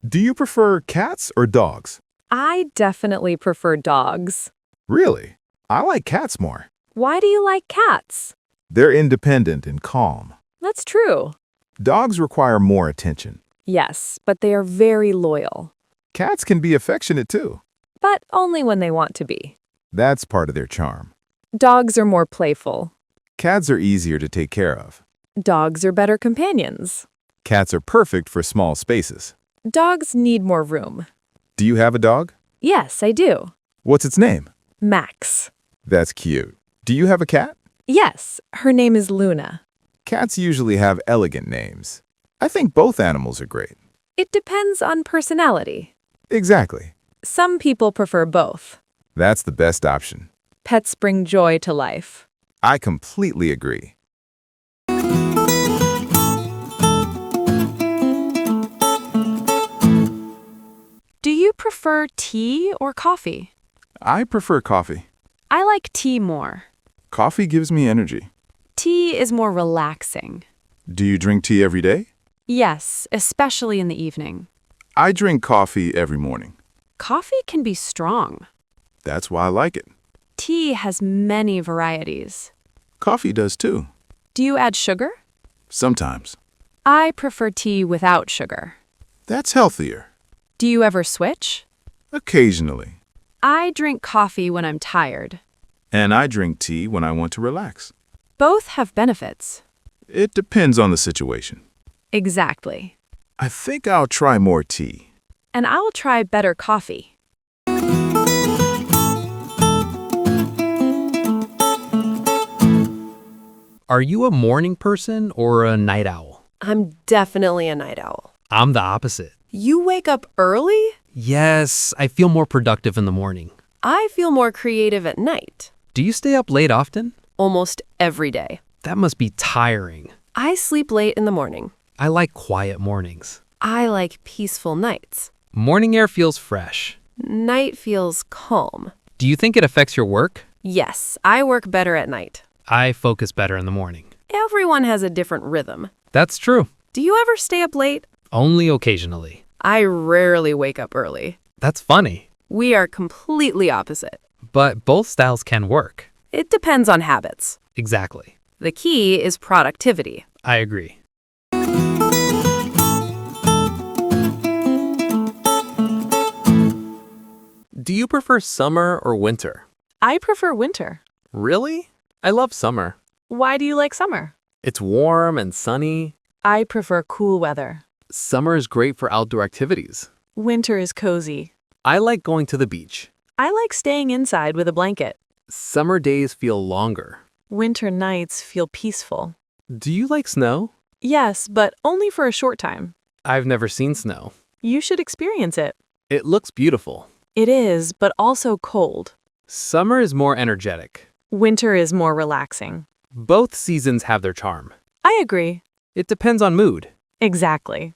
Do you prefer cats or dogs? I definitely prefer dogs. Really? I like cats more. Why do you like cats? They're independent and calm. That's true. Dogs require more attention. Yes, but they are very loyal. Cats can be affectionate too. But only when they want to be. That's part of their charm. Dogs are more playful. Cats are easier to take care of. Dogs are better companions. Cats are perfect for small spaces. Dogs need more room. Do you have a dog? Yes, I do. What's its name? Max. That's cute. Do you have a cat? Yes, her name is Luna. Cats usually have elegant names. I think both animals are great. It depends on personality. Exactly. Some people prefer both. That's the best option. Pets bring joy to life. I completely agree. Do you prefer tea or coffee? I prefer coffee. I like tea more. Coffee gives me energy. Tea is more relaxing. Do you drink tea every day? Yes, especially in the evening. I drink coffee every morning. Coffee can be strong. That's why I like it. Tea has many varieties. Coffee does too. Do you add sugar? Sometimes. I prefer tea without sugar. That's healthier. Do you ever switch? Occasionally. I drink coffee when I'm tired. And I drink tea when I want to relax. Both have benefits. It depends on the situation. Exactly. I think I'll try more tea. And I'll try better coffee. Are you a morning person or a night owl? I'm definitely a night owl. I'm the opposite. You wake up early? Yes, I feel more productive in the morning. I feel more creative at night. Do you stay up late often? Almost every day. That must be tiring. I sleep late in the morning. I like quiet mornings. I like peaceful nights. Morning air feels fresh. Night feels calm. Do you think it affects your work? Yes, I work better at night. I focus better in the morning. Everyone has a different rhythm. That's true. Do you ever stay up late? Only occasionally. I rarely wake up early. That's funny. We are completely opposite. But both styles can work. It depends on habits. Exactly. The key is productivity. I agree. Do you prefer summer or winter? I prefer winter. Really? I love summer. Why do you like summer? It's warm and sunny. I prefer cool weather. Summer is great for outdoor activities. Winter is cozy. I like going to the beach. I like staying inside with a blanket. Summer days feel longer. Winter nights feel peaceful. Do you like snow? Yes, but only for a short time. I've never seen snow. You should experience it. It looks beautiful. It is, but also cold. Summer is more energetic. Winter is more relaxing. Both seasons have their charm. I agree. It depends on mood. Exactly.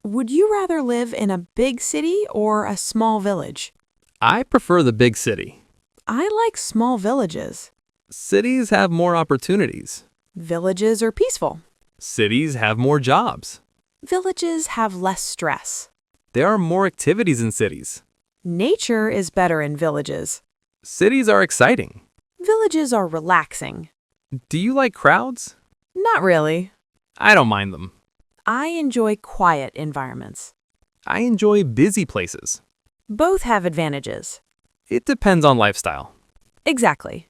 Would you rather live in a big city or a small village? I prefer the big city. I like small villages. Cities have more opportunities. Villages are peaceful. Cities have more jobs. Villages have less stress. There are more activities in cities. Nature is better in villages. Cities are exciting. Villages are relaxing. Do you like crowds? Not really. I don't mind them. I enjoy quiet environments. I enjoy busy places. Both have advantages. It depends on lifestyle. Exactly.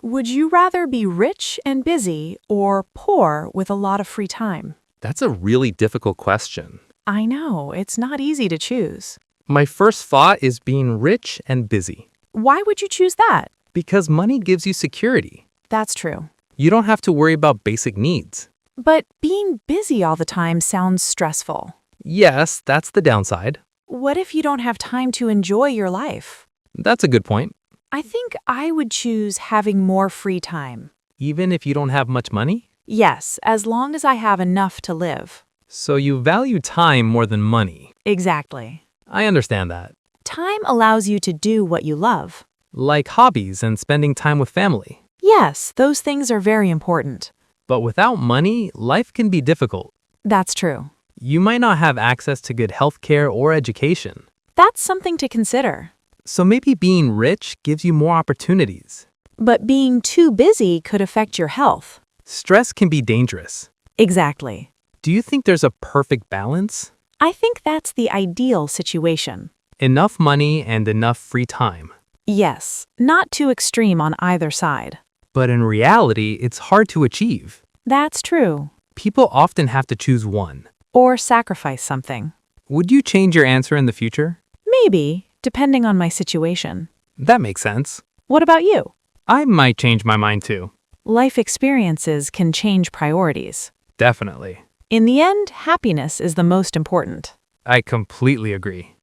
Would you rather be rich and busy or poor with a lot of free time? That's a really difficult question. I know, it's not easy to choose. My first thought is being rich and busy. Why would you choose that? Because money gives you security. That's true. You don't have to worry about basic needs. But being busy all the time sounds stressful. Yes, that's the downside. What if you don't have time to enjoy your life? That's a good point. I think I would choose having more free time. Even if you don't have much money? Yes, as long as I have enough to live. So you value time more than money. Exactly. I understand that. Time allows you to do what you love. Like hobbies and spending time with family. Yes, those things are very important. But without money, life can be difficult. That's true. You might not have access to good healthcare or education. That's something to consider. So maybe being rich gives you more opportunities. But being too busy could affect your health. Stress can be dangerous. Exactly. Do you think there's a perfect balance? I think that's the ideal situation. Enough money and enough free time. Yes, not too extreme on either side. But in reality, it's hard to achieve. That's true. People often have to choose one. Or sacrifice something. Would you change your answer in the future? Maybe, depending on my situation. That makes sense. What about you? I might change my mind too. Life experiences can change priorities. Definitely. In the end, happiness is the most important. I completely agree.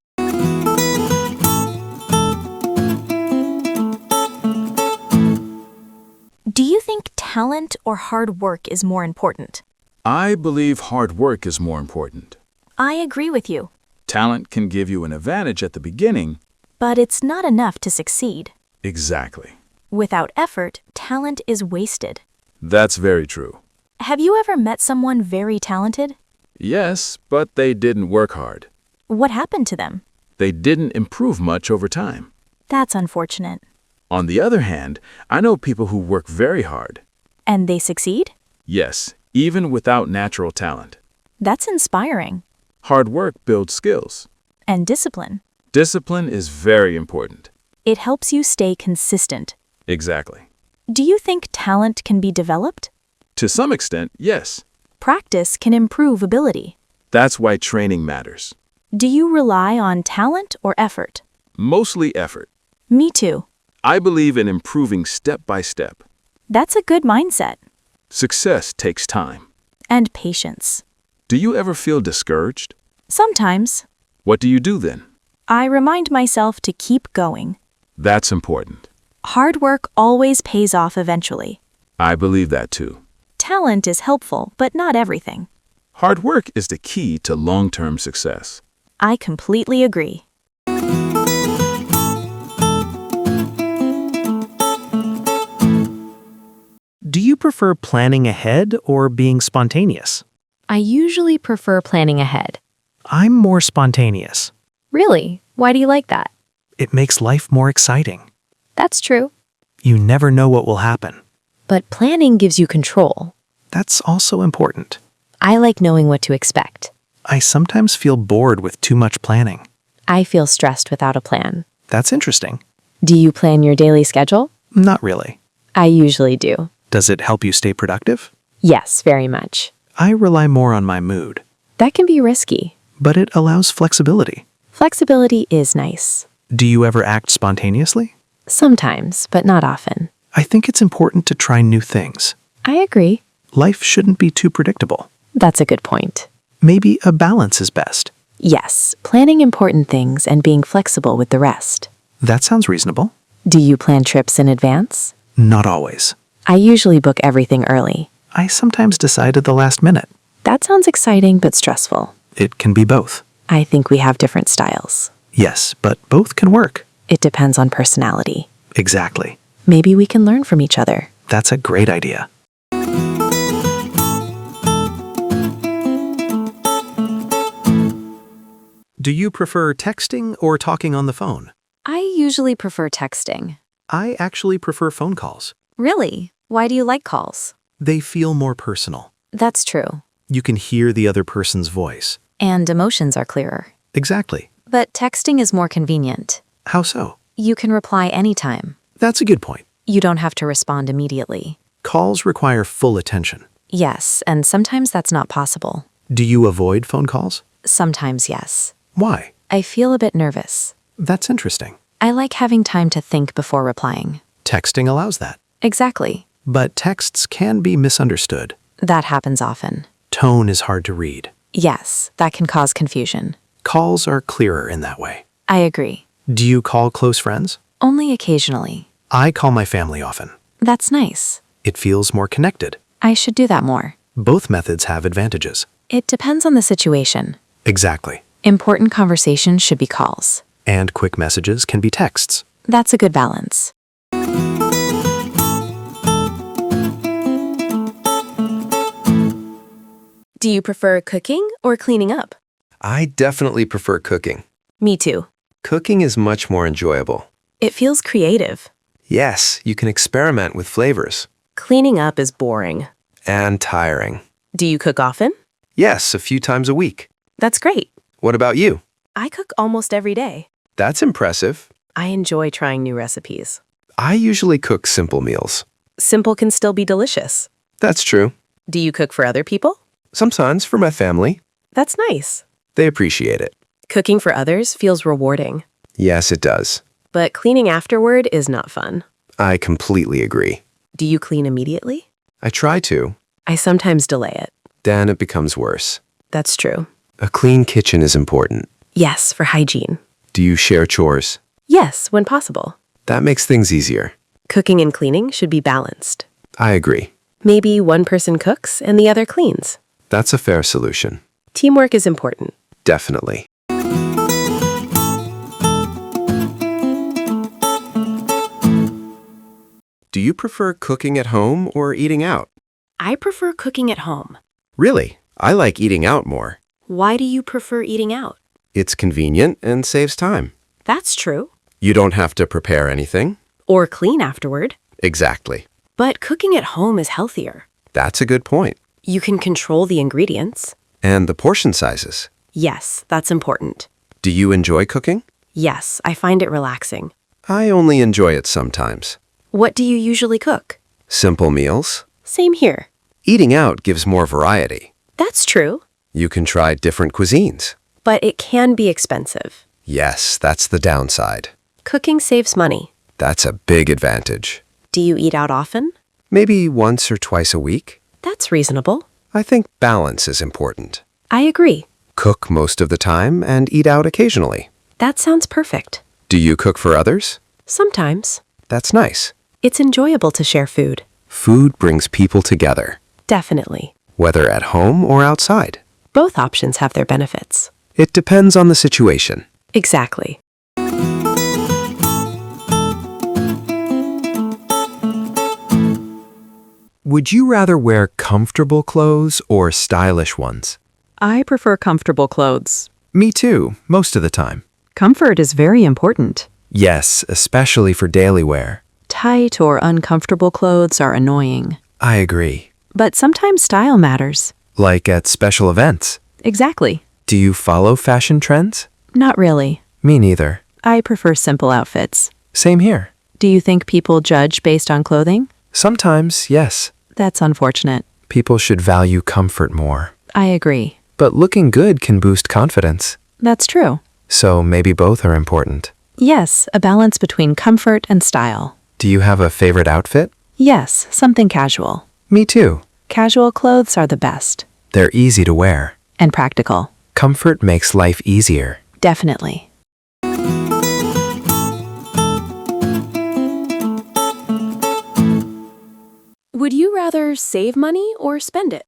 Do you think talent or hard work is more important? I believe hard work is more important. I agree with you, Talent can give you an advantage at the beginning. but it's not enough to succeed. Exactly. Without effort, talent is wasted. That's very true. Have you ever met someone very talented? Yes, but they didn't work hard. What happened to them? They didn't improve much over time. That's unfortunate. On the other hand, I know people who work very hard. And they succeed? Yes, even without natural talent. That's inspiring. Hard work builds skills. And discipline. Discipline is very important. It helps you stay consistent. Exactly. Do you think talent can be developed? To some extent, yes. Practice can improve ability. That's why training matters. Do you rely on talent or effort? Mostly effort. Me too. I believe in improving step by step. That's a good mindset. Success takes time. And patience. Do you ever feel discouraged? Sometimes. What do you do then? I remind myself to keep going. That's important. Hard work always pays off eventually. I believe that too. Talent is helpful, but not everything. Hard work is the key to long-term success. I completely agree. Do you prefer planning ahead or being spontaneous? I usually prefer planning ahead. I'm more spontaneous. Really? Why do you like that? It makes life more exciting. That's true. You never know what will happen. But planning gives you control. That's also important. I like knowing what to expect. I sometimes feel bored with too much planning. I feel stressed without a plan. That's interesting. Do you plan your daily schedule? Not really. I usually do. Does it help you stay productive? Yes, very much. I rely more on my mood, That can be risky. but it allows flexibility. Flexibility is nice. Do you ever act spontaneously? Sometimes, but not often. I think it's important to try new things. I agree. Life shouldn't be too predictable. That's a good point. Maybe a balance is best. Yes, planning important things and being flexible with the rest. That sounds reasonable. Do you plan trips in advance? Not always. I usually book everything early. I sometimes decide at the last minute. That sounds exciting but stressful. It can be both. I think we have different styles. Yes, but both can work. It depends on personality. Exactly. Maybe we can learn from each other. That's a great idea. Do you prefer texting or talking on the phone? I usually prefer texting. I actually prefer phone calls. Really? Why do you like calls? They feel more personal. That's true. You can hear the other person's voice. And emotions are clearer. Exactly. But texting is more convenient. How so? You can reply anytime. That's a good point. You don't have to respond immediately. Calls require full attention. Yes, and sometimes that's not possible. Do you avoid phone calls? Sometimes yes. Why? I feel a bit nervous. That's interesting. I like having time to think before replying. Texting allows that. Exactly. But texts can be misunderstood. That happens often. Tone is hard to read. Yes, that can cause confusion. Calls are clearer in that way. I agree. Do you call close friends? Only occasionally. I call my family often. That's nice. It feels more connected. I should do that more. Both methods have advantages. It depends on the situation. Exactly. Important conversations should be calls. And quick messages can be texts. That's a good balance. Do you prefer cooking or cleaning up? I definitely prefer cooking. Me too. Cooking is much more enjoyable. It feels creative. Yes, you can experiment with flavors. Cleaning up is boring. And tiring. Do you cook often? Yes, a few times a week. That's great. What about you? I cook almost every day. That's impressive. I enjoy trying new recipes. I usually cook simple meals. Simple can still be delicious. That's true. Do you cook for other people? Sometimes for my family. That's nice. They appreciate it. Cooking for others feels rewarding. Yes, it does. But cleaning afterward is not fun. I completely agree. Do you clean immediately? I try to. I sometimes delay it. Then it becomes worse. That's true. A clean kitchen is important. Yes, for hygiene. Do you share chores? Yes, when possible. That makes things easier. Cooking and cleaning should be balanced. I agree. Maybe one person cooks and the other cleans. That's a fair solution. Teamwork is important. Definitely. Do you prefer cooking at home or eating out? I prefer cooking at home. Really? I like eating out more. Why do you prefer eating out? It's convenient and saves time. That's true. You don't have to prepare anything. Or clean afterward. Exactly. But cooking at home is healthier. That's a good point. You can control the ingredients. And the portion sizes. Yes, that's important. Do you enjoy cooking? Yes, I find it relaxing. I only enjoy it sometimes. What do you usually cook? Simple meals. Same here. Eating out gives more variety. That's true. You can try different cuisines. But it can be expensive. Yes, that's the downside. Cooking saves money. That's a big advantage. Do you eat out often? Maybe once or twice a week. That's reasonable. I think balance is important. I agree. Cook most of the time and eat out occasionally. That sounds perfect. Do you cook for others? Sometimes. That's nice. It's enjoyable to share food. Food brings people together, Definitely. whether at home or outside. Both options have their benefits. It depends on the situation. Exactly. Would you rather wear comfortable clothes or stylish ones? I prefer comfortable clothes. Me too, most of the time. Comfort is very important. Yes, especially for daily wear. Tight or uncomfortable clothes are annoying. I agree. But sometimes style matters. Like at special events. Exactly. Do you follow fashion trends? Not really. Me neither. I prefer simple outfits. Same here. Do you think people judge based on clothing? Sometimes, yes. That's unfortunate. People should value comfort more. I agree. But looking good can boost confidence. That's true. So maybe both are important. Yes, a balance between comfort and style. Do you have a favorite outfit? Yes, something casual. Me too. Casual clothes are the best. They're easy to wear. And practical. Comfort makes life easier. Definitely. Would you rather save money or spend it?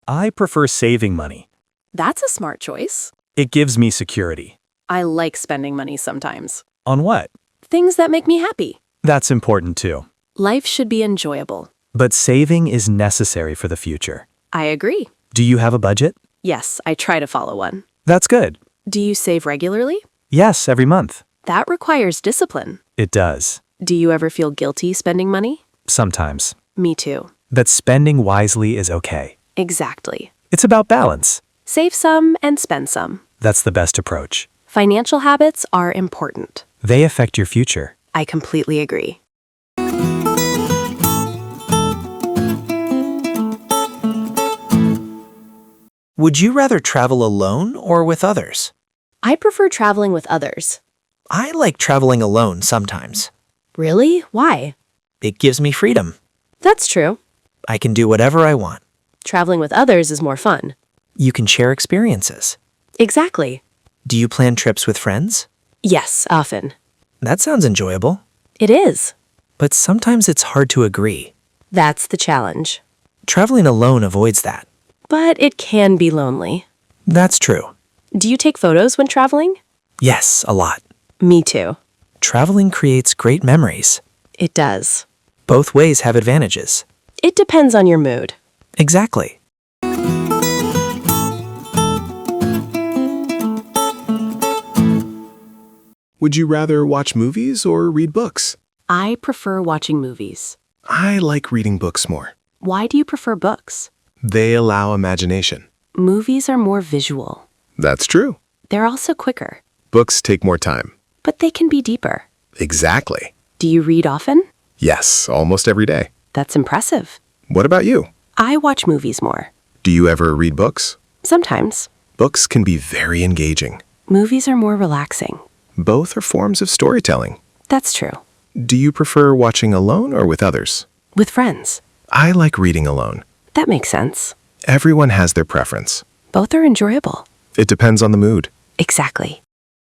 I prefer saving money. That's a smart choice. It gives me security. I like spending money sometimes. On what? Things that make me happy. That's important too. Life should be enjoyable. But saving is necessary for the future. I agree. Do you have a budget? Yes, I try to follow one. That's good. Do you save regularly? Yes, every month. That requires discipline. It does. Do you ever feel guilty spending money? Sometimes. Me too. But spending wisely is okay. Exactly. It's about balance. Save some and spend some. That's the best approach. Financial habits are important. They affect your future. I completely agree. Would you rather travel alone or with others? I prefer traveling with others. I like traveling alone sometimes. Really? Why? It gives me freedom. That's true. I can do whatever I want. Traveling with others is more fun. You can share experiences. Exactly. Do you plan trips with friends? Yes, often. That sounds enjoyable. It is. But sometimes it's hard to agree. That's the challenge. Traveling alone avoids that. But it can be lonely. That's true. Do you take photos when traveling? Yes, a lot. Me too. Traveling creates great memories. It does. Both ways have advantages. It depends on your mood. Exactly. Would you rather watch movies or read books? I prefer watching movies. I like reading books more. Why do you prefer books? They allow imagination. Movies are more visual. That's true. They're also quicker, Books take more time. but they can be deeper. Exactly. Do you read often? Yes, almost every day. That's impressive. What about you? I watch movies more. Do you ever read books? Sometimes. Books can be very engaging. Movies are more relaxing. Both are forms of storytelling. That's true. Do you prefer watching alone or with others? With friends. I like reading alone. That makes sense. Everyone has their preference. Both are enjoyable. It depends on the mood. Exactly.